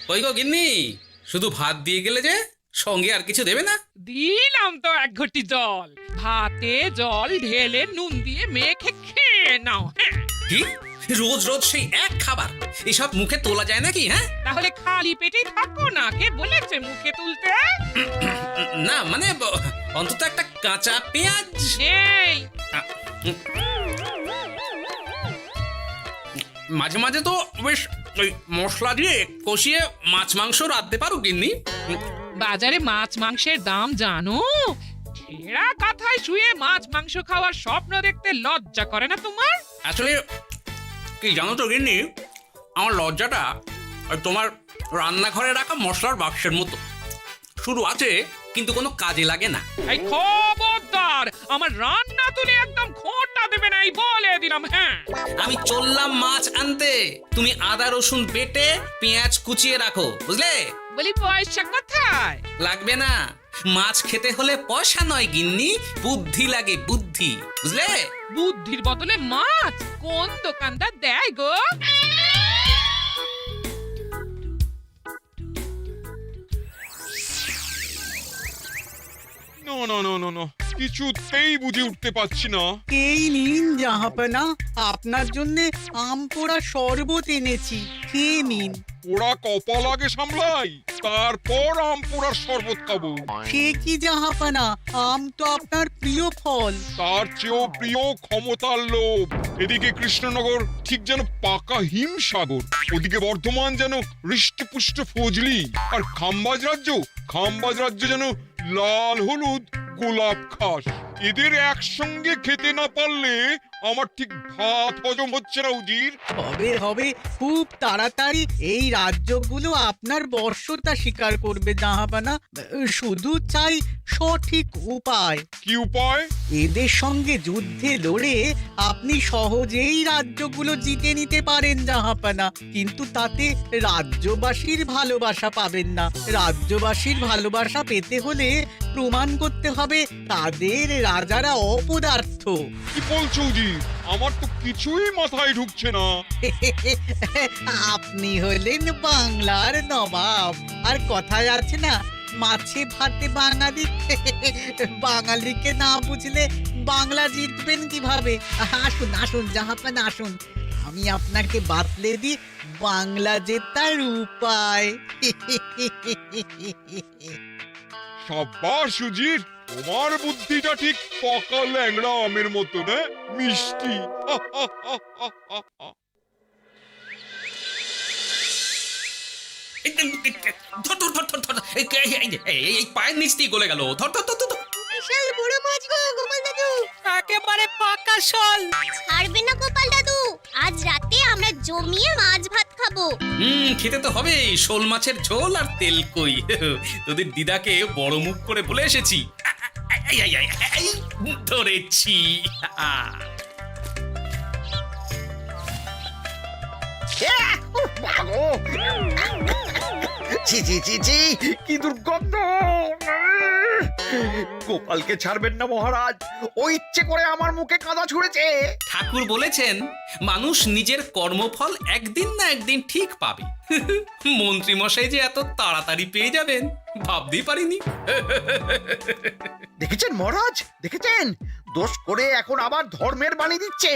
কই গো গিন্নি, শুধু ভাত দিয়ে গেলে যে, সঙ্গে আর কিছু দেবে না? দিলাম তো এক ঘটি জল। ভাতে জল ঢেলে নুন দিয়ে মেখে খেয়ে নাও। হ্যাঁ, কি রোজ রোজ সেই এক খাবার? এসব মুখে তোলা যায় নাকি? হ্যাঁ, তাহলে খালি পেটেই থাকো না, কে বলেছে মুখে তুলতে? না মানে অন্তত একটা কাঁচা পেঁয়াজ। এই মাঝে মাঝে তো বেশ ওই মশলা দিয়ে কষিয়ে মাছ মাংস রাঁধতে পারো গিন্নি। বাজারে মাছ মাংসের দাম জানো? ছেঁড়া কাঁথায় শুয়ে মাছ মাংস খাওয়ার স্বপ্ন দেখতে লজ্জা করে না তোমার? আসলে কি জানো তো গিন্নি, আমার লজ্জাটা ওই তোমার রান্নাঘরে রাখা মশলার বাক্সের মতো, শুধু আছে কিন্তু কোনো কাজে লাগে না। এই খবরদার, আমার রান্না তুলে একদম খোঁটা দেবে না, এই বলে দিলাম। হ্যাঁ, আমি চললাম মাছ আনতে, তুমি আদা রসুন বেটে পেঁয়াজ কুচিয়ে রাখো, বুঝলে? বলি পয়সা কোথায়? লাগবে না, মাছ খেতে হলে পয়সা নয় গিন্নি, বুদ্ধি লাগে, বুদ্ধি, বুঝলে? বুদ্ধির বদলে মাছ কোন দোকানদার দেয় গো? না না না না না, কিছুতেই বুঝে উঠতে পারছি না। এই নিন জাহাপনা, আপনার জন্য আম পোড়া শরবত এনেছি, খেয়ে নিন। ওরা কপাল আগে সামলাই, তারপর আম পোড়ার শরবত খাবো। সে কি জাহাপনা, আম তো আপনার প্রিয় ফল। তার চেয়েও প্রিয় ক্ষমতার লোভ। এদিকে কৃষ্ণনগর ঠিক যেন পাকা হিমসাগর, ওদিকে বর্ধমান যেন হৃষ্টপুষ্ট ফজলি, আর খাম্বাজ রাজ্য যেন লাল হলুদ গোলাপ ঘাস। এদের একসঙ্গে খেতে না পারলে আমার ঠিক ভাত হজম হচ্ছে না উজির। হবে হবে, খুব তাড়াতাড়ি এই রাজ্যগুলো আপনার বর্ষতা স্বীকার করবে জাহাপনা। শুধু চাই সঠিক উপায়। কি উপায়? এদের সঙ্গে যুদ্ধে লড়ে আপনি সহজেই রাজ্যগুলো জিতে নিতে পারেন জাহাপনা, কিন্তু তাতে রাজ্যবাসীর ভালোবাসা পাবেন না। রাজ্যবাসীর ভালোবাসা পেতে হলে প্রমাণ করতে হবে তাদের রাজারা অপদার্থ। কি বলছো উজির? আমার তো কিছুই মাথায় ঢুকছে না। আপনি হলেন বাংলার নবাব, আর কথায় আছে না, মাছে ভাতে বাঙালি। বাঙালিকে না বুঝলে বাংলা জিতবেন কিভাবে? আসুন আসুন জাহাপানা, আসুন, আমি আপনাকে বাতলে দিই বাংলা জেতার উপায়। সাব্বাস উজির, তোমার বুদ্ধিটা ঠিক পাকা ল্যাংড়া আমের মতো, না মিষ্টি। ধর ধর ধর ধর ধর, এই পায়ের নিচ দিয়ে গলে গেল, ধর ধর ধর ধর। বিশাল বড় মাছ গো গোপাল দাদু। একেবারে পাকা শোল। ছাড়বে না গোপাল দাদু, আজ রাতে আমরা জমিয়ে মাছ ভাত খাবো। খেতে তো হবেই, শোল মাছের ঝোল আর তেল কই। তোদের দিদাকে বড় মুখ করে বলে এসেছি, ধরেছি। ছি ছি ছি ছি, কি দুর্গন্ধ! গোপালকে ছাড়বেন না মহারাজ, ও ইচ্ছে করে আমার মুখে কাদা ছুঁড়েছে। ঠাকুর বলেছেন মানুষ নিজের কর্মফল একদিন না একদিন ঠিক পাবে। মন্ত্রী মশাই যে এত তাড়াতাড়ি পেয়ে যাবেন ভাবতেই পারিনি। দেখেছেন মহারাজ, দেখেছেন? দোষ করে এখন আবার ধর্মের বাণী দিচ্ছে।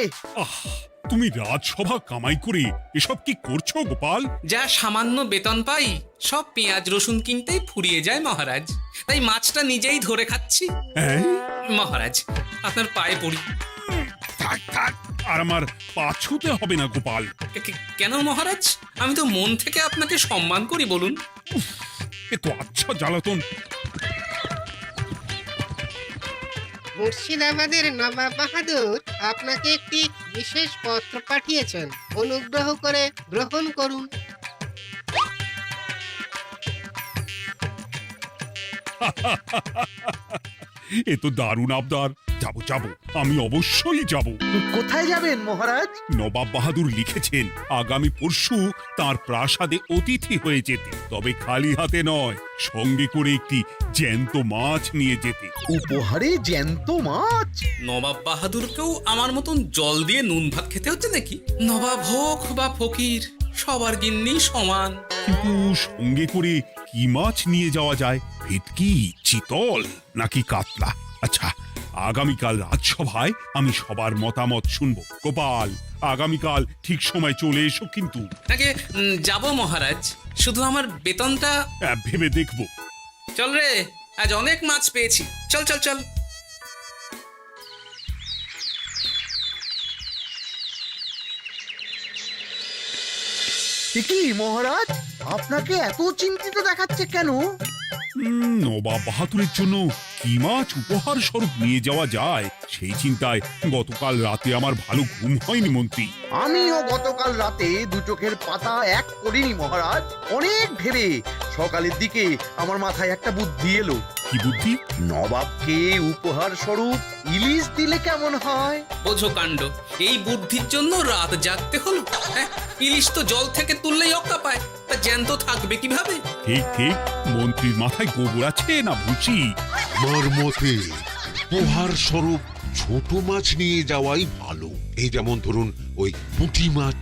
তুমি রাজসভা কামাই করে এসব কি করছো গোপাল? যা সামান্য বেতন পাই সব পেঁয়াজ রসুন কিনতেই ফুরিয়ে যায় মহারাজ, তাই মাছটা নিজেই ধরে খাচ্ছি। হ্যাঁ? মহারাজ আপনার পায়ে পড়ি। থাক থাক, আর আমার পা ছুঁতে হবে না গোপাল। কেন মহারাজ? আমি তো মন থেকে আপনাকে সম্মান করি, বলুন। এ তো আচ্ছা জ্বালাতন। মুর্শিদাবাদের নবাব বাহাদুর আপনাকে একটি বিশেষ পত্র পাঠিয়েছেন, অনুগ্রহ করে গ্রহণ করুন। এ তো দারুণ আবদার। যাবো যাবো, আমি অবশ্যই যাব। কোথায় যাবেন মহারাজ? নবাব বাহাদুর লিখেছেন আগামী পরশু তার প্রাসাদে অতিথি হয়ে যেতে, তবে খালি হাতে নয়, সঙ্গে করে একটি জ্যান্ত মাছ নিয়ে যেতে। উপহারে জ্যান্ত মাছ? নবাব বাহাদুরকেও আমার মতন জল দিয়ে নুন ভাত খেতে হচ্ছে নাকি? নবাব হোক বা ফকির, সবার গিন্নি সমান। কিন্তু সঙ্গে করে কি মাছ নিয়ে যাওয়া যায়? ভেটকি, চিতল নাকি কাতলা? আচ্ছা, আগামীকাল রাজসভায় আমি সবার মতামত শুনবো। গোপাল, আগামীকাল ঠিক সময় চলে এসো কিন্তু। আগে যাব মহারাজ, শুধু আমার বেতনটা। ভেবে দেখবো। চল রে, আজ অনেক মাছ পেয়েছি। চল চল চল। কি মহারাজ, আপনাকে এত চিন্তিত দেখাচ্ছে কেন? নবাব বাহাদুরের জন্য কি মাছ উপহার স্বরূপ নিয়ে যাওয়া যায় সেই চিন্তায় গতকাল রাতে আমার ভালো ঘুম হয়নি মন্ত্রী। আমিও গতকাল রাতে দু চোখের পাতা এক করিনি মহারাজ। অনেক ভেবে সকালের দিকে আমার মাথায় একটা বুদ্ধি এলো। কি বুদ্ধি? নবাবকে উপহার স্বরূপ ইলিশ দিলে কেমন হয়? বোঝো কাণ্ড, এই বুদ্ধির জন্য রাত জাগতে হলো। হ্যাঁ, ইলিশ তো জল থেকে তুললেই অক্কা পায়, তা জ্যান্ত থাকবে কিভাবে? ঠিক ঠিক, মন্ত্রীর মাথায় গোবর আছে না ভুসি? আমার মতে উপহার স্বরূপ ছোট মাছ নিয়ে যাওয়াই ভালো। এই যেমন ধরুন ওই পুঁটি মাছ,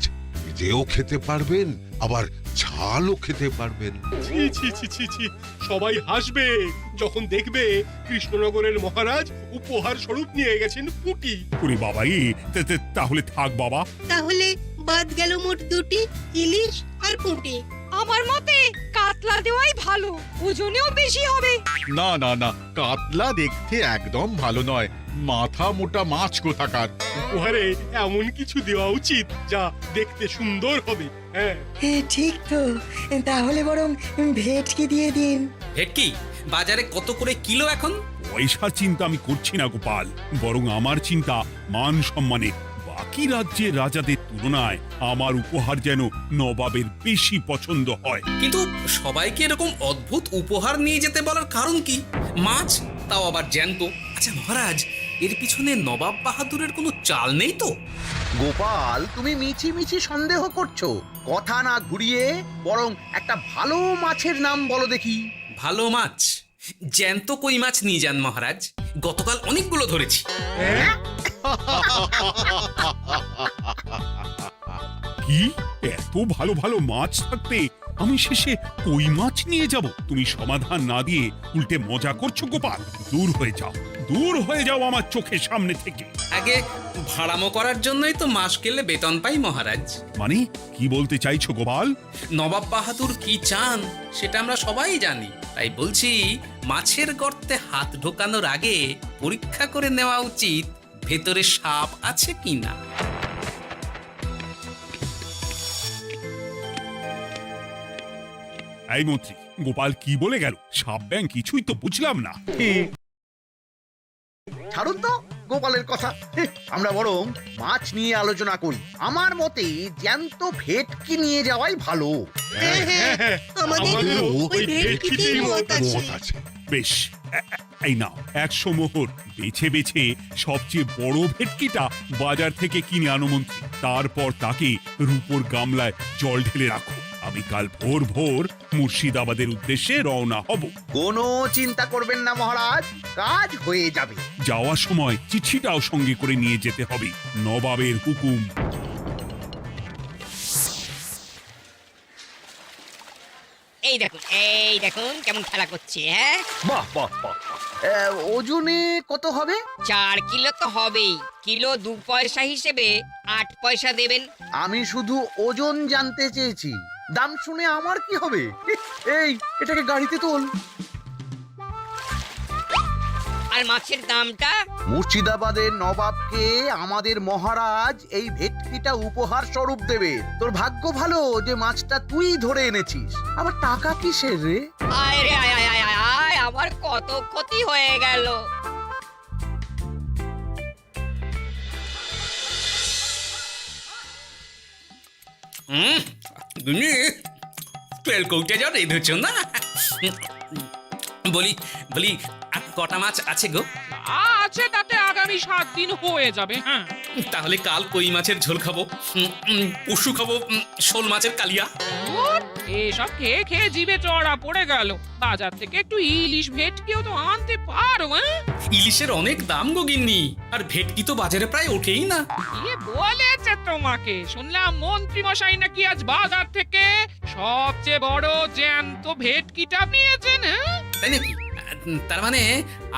যেও খেতে পারবেন আবার ঝালও খেতে পারবেন। ছি ছি ছি ছি ছি, সবাই হাসবে যখন দেখবে কৃষ্ণনগরের মহারাজ উপহার স্বরূপ নিয়ে গেছেন পুঁটি। ওরে বাবা, তাহলে থাক বাবা। তাহলে বাদ গেল মোট দুটি, ইলিশ আর পুঁটি। আমার মতে কাতলা দেওয়াই ভালো, ওজনেও বেশি হবে। না না না, কাতলা দেখতে একদম ভালো নয়, মাথা মোটা মাছ কোথাকার। উপহারে এমন কিছু দেওয়া উচিত যা দেখতে সুন্দর হবে। হ্যাঁ, ঠিক তো, তাহলে বরং ভেটকি দিয়ে দিন। ভেটকি বাজারে কত করে কিলো এখন? পয়সার চিন্তা আমি করছি না গোপাল, বরং আমার চিন্তা মান সম্মানে। বাকি রাজ্যের রাজাদের তুলনায় আমার উপহার যেন নবাবের বেশি পছন্দ হয়। কিন্তু সবাইকে এরকম অদ্ভুত উপহার নিয়ে যেতে বলার কারণ কি? মাছ, তাও আবার জ্যান্ত। আচ্ছা মহারাজ, এর পিছনে নবাব বাহাদুরের কোনো চাল নেই তো? গোপাল, তুমি মিছি মিছি সন্দেহ করছো। কথা না ঘুরিয়ে বরং একটা ভালো মাছের নাম বলো দেখি। ভালো মাছ? জ্যান্ত কই মাছ নিয়ে যান মহারাজ, গতকাল অনেকগুলো ধরেছি। কি, এত ভালো ভালো মাছ থাকতে আমি শেষে কই মাছ নিয়ে যাব? তুমি সমাধান না দিয়ে উল্টে মজা করছো গোপাল। দূর হয়ে যাও, দূর হয়ে যাও আমার চোখের সামনে থেকে। আগে ভাড়ামো করার জন্যই তো মাস গেলে বেতন পাই মহারাজ। মানে কি বলতে চাইছো গোপাল? নবাব বাহাদুর কি চান সেটা আমরা সবাই জানি, তাই বলছি মাছের গর্তে হাত ঢোকানোর আগে পরীক্ষা করে নেওয়া উচিত ভেতরে সাপ আছে কিনা। এই মন্ত্রী, গোপাল কি বলে গেল? সাপ ব্যাং কিছুই তো বুঝলাম না। ছাড়ুন তো গোপালের কথা, আমরা বরং মাছ নিয়ে আলোচনা করি। আমার মতে জ্যান্ত ভেটকি নিয়ে যাওয়াই ভালো। আমাদেরও ওই ভেটকিতেই মত আছে। বেশ, এই নাও 100 মোহর। বেছে বেছে সবচেয়ে বড় ভেটকিটা বাজার থেকে কিনে আনো মন্ত্রী। তারপর তাকে রূপোর গামলায় জল ঢেলে রাখো। আমি কাল ভোর ভোর মুর্শিদাবাদের উদ্দেশ্যে রওনা হব। কোনো চিন্তা করবেন না মহারাজ, কাজ হয়ে যাবে। যাওয়ার সময় চিঠিটাও সঙ্গে করে নিয়ে যেতে হবে। নবাবের হুকুম। এই দেখুন কেমন খেলা করছে। হ্যাঁ, বাহ বাহ বাহ। ওজনে কত হবে? 4 কিলো তো হবেই। কিলো 2 পয়সা হিসেবে 8 পয়সা দেবেন। আমি শুধু ওজন জানতে চেয়েছি, দাম শুনে আমার কি হবে? এই, এটাকে গাড়িতে তোল। আর মাছের দামটা? মুর্শিদাবাদের নবাবকে আমাদের মহারাজ এই ভেটকিটা উপহার স্বরূপ দেবে। তোর ভাগ্য ভালো যে মাছটা তুই ধরে এনেছিস। আবার টাকা কিসের রে? আয় রে আয় আয় আয় আয়, আমার কত ক্ষতি হয়ে গেল। তেল কৌটে যা রেঁধেছ না। বলি বলি আর কটা মাছ আছে গো? আছে, তাতে আগামী 7 দিন হয়ে যাবে। হ্যাঁ, তাহলে কাল কই মাছের ঝোল খাবো, পরশু খাবো শোল মাছের কালিয়া। এসব খেয়ে খেয়ে জিভে চড়া পড়ে গেল। বাজার থেকে একটু ইলিশ ভেটকিও তো আনতে পারো। ইলিশের অনেক দাম গো গিন্নি, আর ভেটকি তো বাজারে প্রায় ওঠেই না। কে বলেছে তোমাকে? শুনলাম মন্ত্রী মশাই নাকি আজ বাজার থেকে সবচেয়ে বড় জ্যান্ত ভেটকিটা পেয়েছেন। তাই নাকি? তার মানে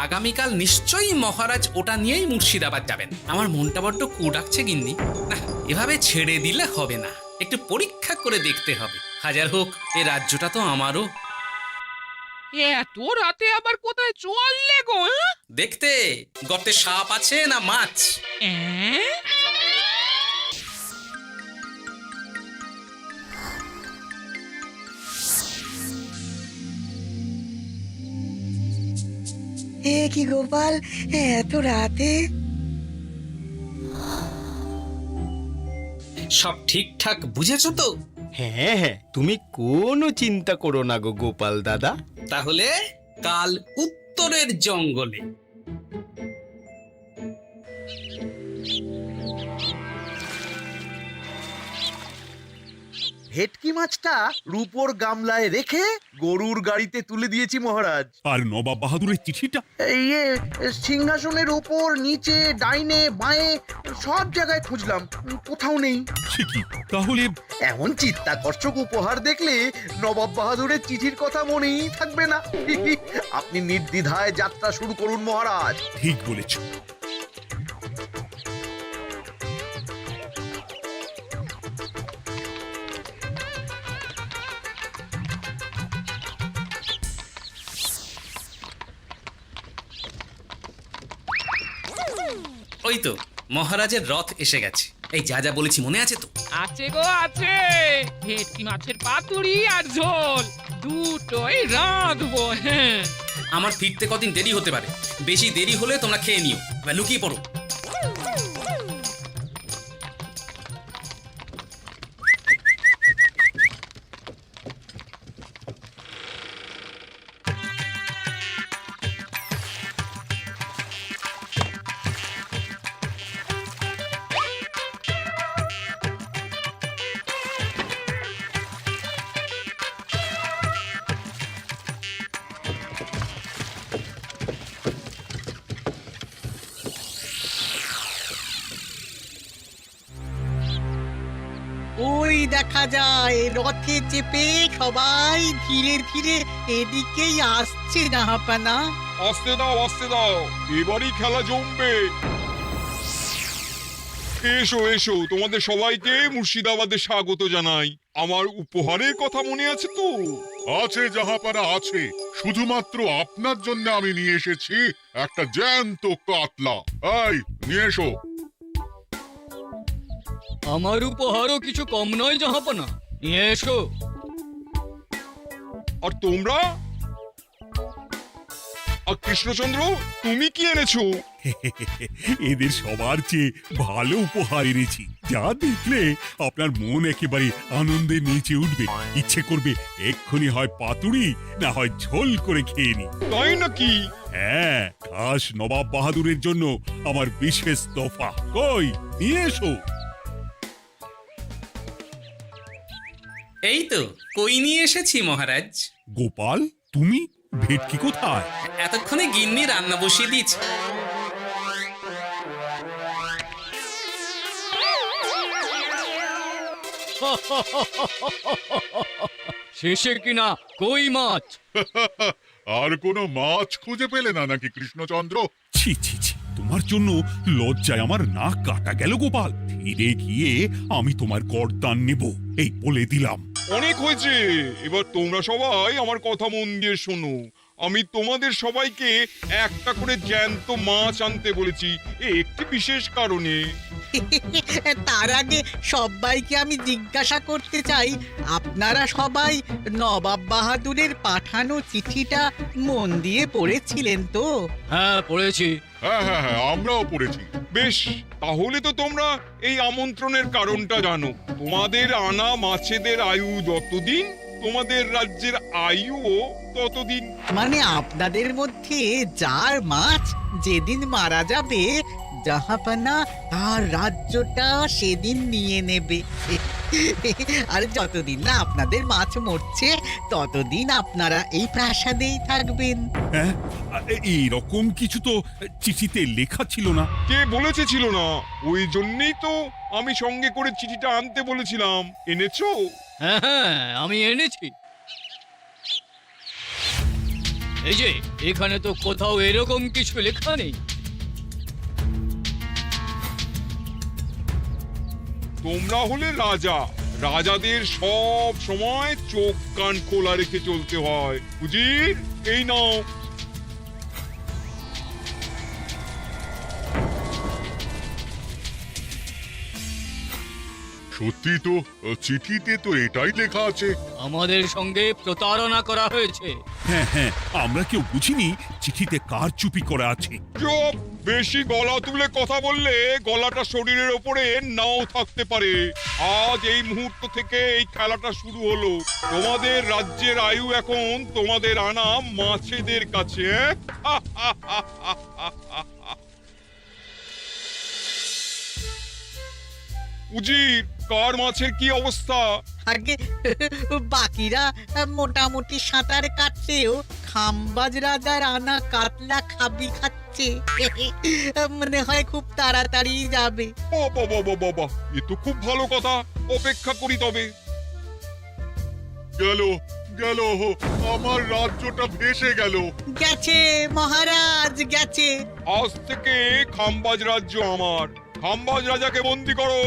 আগামীকাল নিশ্চয়ই মহারাজ ওটা নিয়েই মুর্শিদাবাদ যাবেন। আমার মনটা বড্ড কু ডাকছে গিন্নি। না, এভাবে ছেড়ে দিলে হবে না, একটু পরীক্ষা করে দেখতে হবে। হাজার হোক, এ রাজ্যটা তো আমারও। এত রাতে আবার কোথায় চললে গো? দেখতে গর্তে সাপ আছে না মাছ। এ কি গোপাল, এত রাতে? সব ঠিকঠাক বুঝেছো তো? হ্যাঁ হ্যাঁ, তুমি কোনো চিন্তা করো না গো গোপাল দাদা। তাহলে কাল উত্তরের জঙ্গলে। ভেটকি মাছটা রূপোর গামলায় রেখে গরুর গাড়িতে তুলে দিয়েছি মহারাজ। আর নবাব বাহাদুরের চিঠিটা? ইয়ে, সিংহাসনের ওপর, নিচে, ডাইনে, বাঁয়ে সব জায়গায় খুঁজলাম, কোথাও নেই। সে কি তাহলে? এমন চিত্তাকর্ষক উপহার দেখলে নবাব বাহাদুরের চিঠির কথা মনেই থাকবে না। আপনি নির্দ্বিধায় যাত্রা শুরু করুন মহারাজ। ঠিক বলেছ। ওই তো মহারাজের রথ এসে গেছে। এই যা যা বলেছি মনে আছে তো? আছে গো আছে। ভেটকি মাছের পাতুরি আর ঝোল দুটোই রাঁধবো। হ্যাঁ, আমার ফিরতে কদিন দেরি হতে পারে, বেশি দেরি হলে তোমরা খেয়ে নিও, এবার লুকিয়ে পড়ো। ওই দেখা যায় রথে চেপে সবাই ধীরে ধীরে এদিকেই আসছে জাহাপানা। আসতে দাও, এবারই খেলা জমবে। এসো এসো, তোমাদের সবাইকে মুর্শিদাবাদে স্বাগত জানাই। আমার উপহারের কথা মনে আছে তো? আছে জাহাপানা আছে, শুধুমাত্র আপনার জন্য আমি নিয়ে এসেছি একটা জ্যান্ত কাতলা। এই নিয়ে এসো। আমার উপহারও কিছু কম নয় জাহাপানা, নিয়ে এসো। আর তোমরা? আর কৃষ্ণচন্দ্র, তুমি কি এনেছো? এদের সবার চেয়ে ভালো উপহার এনেছি, যা দেখলে আপনার মন একেবারে আনন্দে নেচে উঠবে। ইচ্ছে করবে এক্ষুনি হয় পাতুরি না হয় ঝোল করে খেয়ে নি। তাই নাকি? হ্যাঁ, খাস নবাব বাহাদুরের জন্য আমার বিশেষ তোফা। কই, নিয়ে এসো। এই তো কই নিয়ে এসেছি মহারাজ। গোপাল, তুমি? ভেটকি কোথায়? এতক্ষণে গিন্নি রান্না বসিয়ে দিয়েছে। শেষে কিনা কই মাছ? আর কোনো মাছ খুঁজে পেলে না নাকি কৃষ্ণচন্দ্র? ছি ছি ছি, তোমার জন্য লজ্জায় আমার নাক কাটা গেল গোপাল। ফিরে গিয়ে আমি তোমার গর্দান নেব, এই বলে দিলাম। অনেক হয়েছে, এবার তোমরা সবাই আমার কথা মন দিয়ে শোনো। আমি তোমাদের সবাইকে একটা করে জ্যান্ত মাছ আনতে বলেছি, একটি বিশেষ কারণে। তার আগে সবাইকে আমি জিজ্ঞাসা করতে চাই, আপনারা সবাই নবাব বাহাদুরের পাঠানো চিঠিটা মন দিয়ে পড়েছিলেন তো? হ্যাঁ পড়েছি। হ্যাঁ হ্যাঁ হ্যাঁ, আমরাও পড়েছি। বেশ, তাহলে তো তোমরা এই আমন্ত্রণের কারণটা জানো। তোমাদের আনা মাছেদের আয়ু যতদিন, তোমাদের রাজ্যের আয়ুও ততদিন। মানে আপনাদের মধ্যে যার মাছ যেদিন মারা যাবে জাহাপানা তার রাজ্যটা সেদিন নিয়ে নেবে। আর যতদিন না আপনাদের মাছ মরছে ততদিন আপনারা এই প্রাসাদেই থাকবেন। হ্যাঁ, এইরকম কিছু তো চিঠিতে লেখা ছিল না। কে বলেছে ছিল না? ওই জন্যই তো আমি সঙ্গে করে চিঠিটা আনতে বলেছিলাম। এনেছো? হ্যাঁ হ্যাঁ, আমি এনেছি। এই যে এখানে তো কোথাও এরকম কিছু লেখা নেই। তোমরা হলে রাজা, রাজাদের সব সময় চোখ কান খোলা রেখে চলতে হয়। উজির, এই নাও। সত্যি তো, চিঠিতে তো এটাই লেখা আছে। আমাদের সঙ্গে প্রতারণা করা হয়েছে। হ্যাঁ হ্যাঁ, আমরা কেউ বুঝিনি চিঠিতে কার চুপি করা আছে। চুপ! বেশি গলা তুলে কথা বললে গলাটা শরীরের ওপরে নাও থাকতে পারে। আজ এই মুহূর্ত থেকে এই খেলাটা শুরু হলো। তোমাদের রাজ্যের আয়ু এখন তোমাদের আনা মাছেদের কাছে। উজির, কার মাছের কি অবস্থা? আগে বাকিরা মোটামুটি সাঁতার কাটলেও খাম্বাজ রাজার আনা কাতলা খাবি খাচ্ছে। মনে হয় খুব তাড়াতাড়ি যাবে। বাবা বাবা বাবা, এ তো খুব ভালো কথা। অপেক্ষা করি তবে। গেল গেল, আমার রাজ্যটা ভেসে গেল। গেছে মহারাজ, গেছে। আজ থেকে খাম্বাজ রাজ্য আমার। খাম্বাজ রাজাকে বন্দি করো।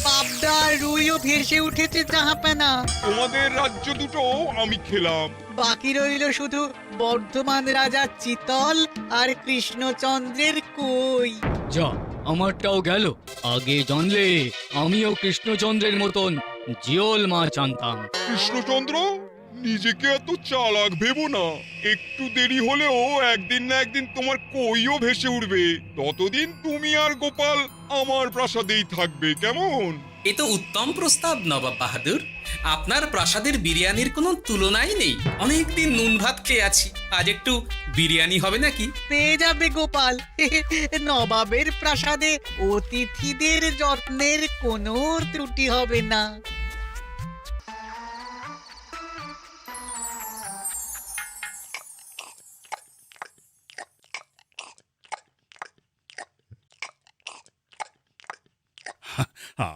পাবদা রুইও ভেসে উঠেছে জাহাপানা। তোমাদের রাজ্য দুটো আমি খেলাম। বাকি রইল শুধু বর্ধমান রাজা চিতল আর কৃষ্ণচন্দ্রের কই। যা, আমারটাও গেল। আগে জানলে আমিও কৃষ্ণচন্দ্রের মতন জিওল মাছ আনতাম। কৃষ্ণচন্দ্র, নিজেকে এত চালাক ভেবো না। একটু দেরি হলেও একদিন না একদিন তোমার কইও ভেসে উঠবে। ততদিন তুমি আর গোপাল আমার প্রাসাদেই থাকবে, কেমন? এ তো উত্তম প্রস্তাব নবাব বাহাদুর। আপনার প্রাসাদের বিরিয়ানির কোনো তুলনাই নেই। অনেকদিন নুন ভাত খেয়ে আছি, আজ একটু বিরিয়ানি হবে নাকি? পেয়ে যাবে গোপাল। নবাবের প্রাসাদে অতিথিদের যত্নের কোনো ত্রুটি হবে না।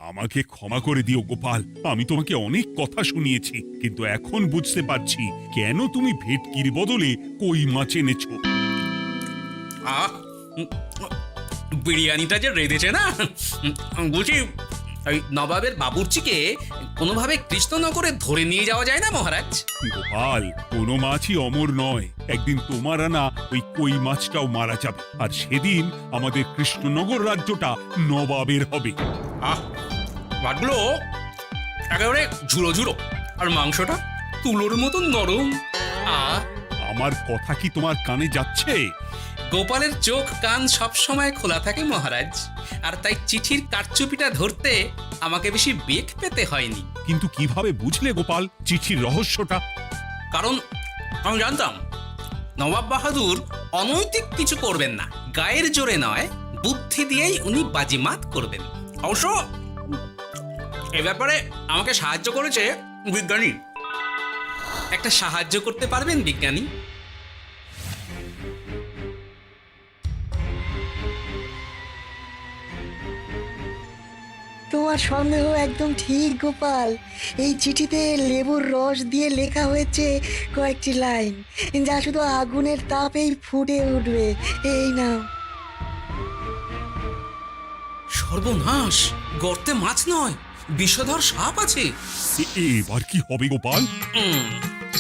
আমাকে ক্ষমা করে দিও গোপাল, আমি তোমাকে অনেক কথা শুনিয়েছি, কিন্তু এখন বুঝতে পারছি কেন তুমি ভেটকির বদলে কই মাছ এনেছো। আহ, বিরিয়ানিটা যে রেঁধেছে না, বলছি ওই নবাবের বাবুর্চিকে কোনোভাবে কৃষ্ণনগরে ধরে নিয়ে যাওয়া যায় না মহারাজ? গোপাল, কোনো মাছই অমর নয়। একদিন তোমার আনা ওই কই মাছটাও মারা যাবে, আর সেদিন আমাদের কৃষ্ণনগর রাজ্যটা নবাবের হবে। আহ, মাছগুলো একেবারে ঝুড়ো ঝুড়ো, আর মাংসটা তুলোর মতো নরম। আহ, আমার কথা কি তোমার কানে যাচ্ছে? গোপালের চোখ কান সব সময় খোলা থাকে মহারাজ, আর তাই চিঠির কারচুপিটা ধরতে আমাকে বেশি বেগ পেতে হয়নি। কিন্তু কিভাবে বুঝলে গোপাল চিঠির রহস্যটা? কারণ আমি জানতাম নবাব বাহাদুর অনৈতিক কিছু করবেন না। গায়ের জোরে নয়, বুদ্ধি দিয়েই উনি বাজিমাত করবেন। অবশ্য এ ব্যাপারে আমাকে সাহায্য করেছে বিজ্ঞানী। একটা সাহায্য করতে পারবেন বিজ্ঞানী? তোমার সন্দেহ একদম ঠিক গোপাল। এই চিঠিতে লেবুর রস দিয়ে লেখা হয়েছে কয়েকটি লাইন, যা শুধু আগুনের তাপেই ফুটে উঠবে। এই নাও। সর্বনাশ! গর্তে মাছ নয়, বিষধর সাপ আছে। এবার কি হবে গোপাল?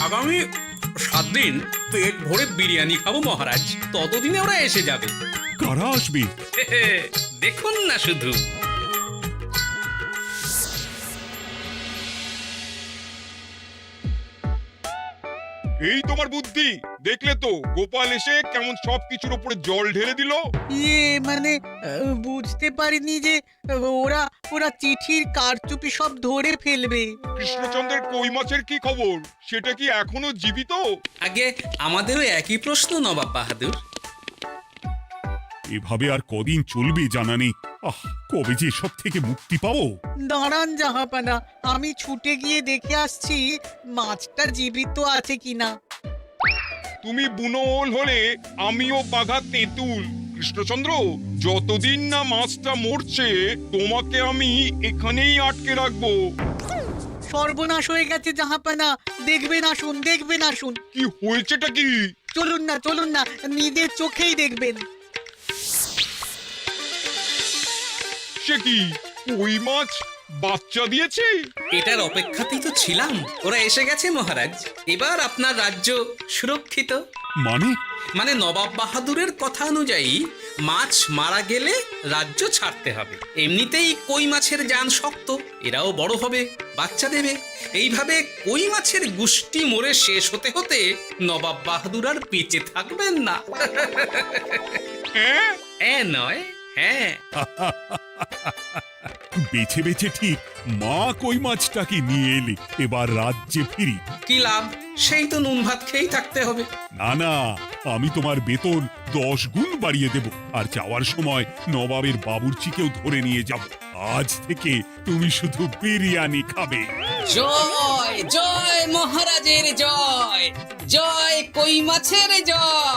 আগামী 7 দিন পেট ভরে বিরিয়ানি খাবো মহারাজ। ততদিনে ওরা এসে যাবে। কারা আসবে? দেখুন না শুধু। এই তোমার বুদ্ধি, দেখলে তো গোপাল এসে কেমন সবকিছুর উপরে জল ঢেলে দিল। মানে বুঝতে পারিনি যে ওরা ওরা চিঠির কারচুপি সব ধরে ফেলবে। কৃষ্ণচন্দ্রের কই মাছের কি খবর? সেটা কি এখনো জীবিত? আগে আমাদেরও একই প্রশ্ন নবাব বাহাদুর। এভাবে আর কদিন চলবে জানা নেই। কবে যে সব থেকে মুক্তি পাবো। দাঁড়ান জাহাপানা, আমি ছুটে গিয়ে দেখে আসছি মাছটা জীবিত আছে কিনা। তুমি বুনোল হলে আমিও বাঘা তেঁতুল। কৃষ্ণচন্দ্র, যতদিন না মাছটা মরছে তোমাকে আমি এখানেই আটকে রাখবো। সর্বনাশ হয়ে গেছে জাহাপানা, দেখবেন আসুন, দেখবেন আসুন। কি হয়েছেটা কি? চলুন না, নিজের চোখেই দেখবেন। সে কি, কই মাছ বাচ্চা দিয়েছে? এটার অপেক্ষাতেই তো ছিলাম। ওরা এসে গেছে মহারাজ, এবার আপনার রাজ্য সুরক্ষিত। মানে নবাব বাহাদুরের কথা অনুযায়ী মাছ মারা গেলে রাজ্য ছাড়তে হবে। এমনিতেই কই মাছের জান শক্ত, এরাও বড় হবে, বাচ্চা দেবে। এইভাবে কই মাছের গুষ্টি মরে শেষ হতে হতে নবাব বাহাদুর আর বেঁচে থাকবেন না। হ্যাঁ নয়, হ্যাঁ। বেছে বেছে ঠিক মা কই মাছটাকে নিয়ে এলে, এবার রাজ্যে ফিরি। কি লাভ, সেই তো নুন ভাত খেয়েই থাকতে হবে। না, আমি তোমার বেতন 10 গুণ বাড়িয়ে দেব, আর যাওয়ার সময় নবাবের বাবুর্চিকেও ধরে নিয়ে যাব। আজ থেকে তুমি শুধু বিরিয়ানি খাবে। জয় জয় মহারাজের জয়, জয় কই মাছের জয়।